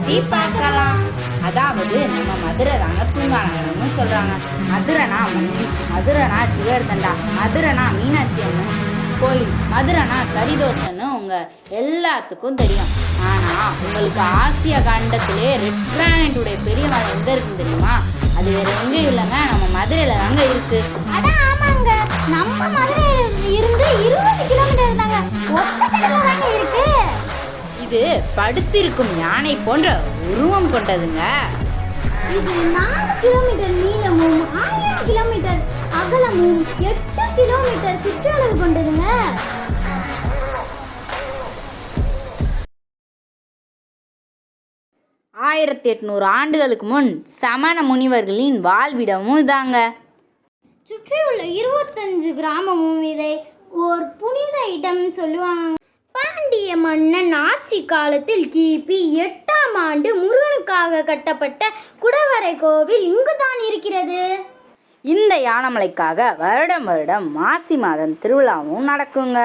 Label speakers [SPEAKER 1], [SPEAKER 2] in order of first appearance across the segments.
[SPEAKER 1] பத்தி பார்க்கலாம். அதாவது நம்ம மதுரை தாங்க தூங்கானம்னு சொல்றாங்க. மதுரைனா மண்டி, மதுரைனா ஜிகர்தண்டா, மதுரைனா மீனாட்சி அம்மன் கோயில், மதுரைனா கரிதோசைன்னு உங்க எல்லாத்துக்கும் தெரியும். ஆனா உங்களுக்கு ஆசிய கண்டத்திலே ரெட் கிரானைட்டுடைய பெரிய மலை எங்க இருக்குன்னு தெரியுமா? அது வேற எங்கேயும் இல்லைங்க, நம்ம மதுரையில தாங்க இருக்கு.
[SPEAKER 2] அதான் ஆமாங்க, நம்ம மதுரையில இருந்து 20 கிலோமீட்டர் தாங்க, ஒத்தக்கடல தாங்க இருக்கு.
[SPEAKER 1] இது படுத்திருக்கும் யானை போன்ற உருவம் கொண்டதுங்க.
[SPEAKER 2] இது 4 கிலோமீட்டர் நீளமும் 1000 கிலோமீட்டர் அகலமும் 8 கிலோமீட்டர் சுற்றளவு கொண்டதுங்க.
[SPEAKER 1] ஆயிரத்தி 800 ஆண்டுகளுக்கு முன் சமண முனிவர்களின் வாழ்விடமும் இதாங்க.
[SPEAKER 2] சுற்றியுள்ள 25 கிராமமும் இதை ஒரு புனித இடம் சொல்லுவாங்க. பாண்டிய மன்னன் ஆட்சி காலத்தில் கிபி 8ஆம் ஆண்டு முருகனுக்காக கட்டப்பட்ட குடவரை கோவில் இங்குதான் இருக்கிறது.
[SPEAKER 1] இந்த யானைமலைக்காக வருடம் வருடம் மாசி மாதம் திருவிழாவும் நடக்குங்க.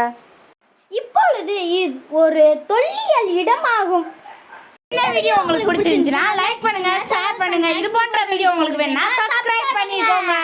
[SPEAKER 2] இப்பொழுது இது ஒரு தொல்லியல் இடமாகும்.
[SPEAKER 1] இந்த வீடியோ உங்களுக்கு பிடிச்சிருந்துச்சுன்னா லைக் பண்ணுங்க, ஷேர் பண்ணுங்க. இது போன்ற வீடியோ உங்களுக்கு வேணும்னா சப்ஸ்கிரைப் பண்ணிக்கோங்க.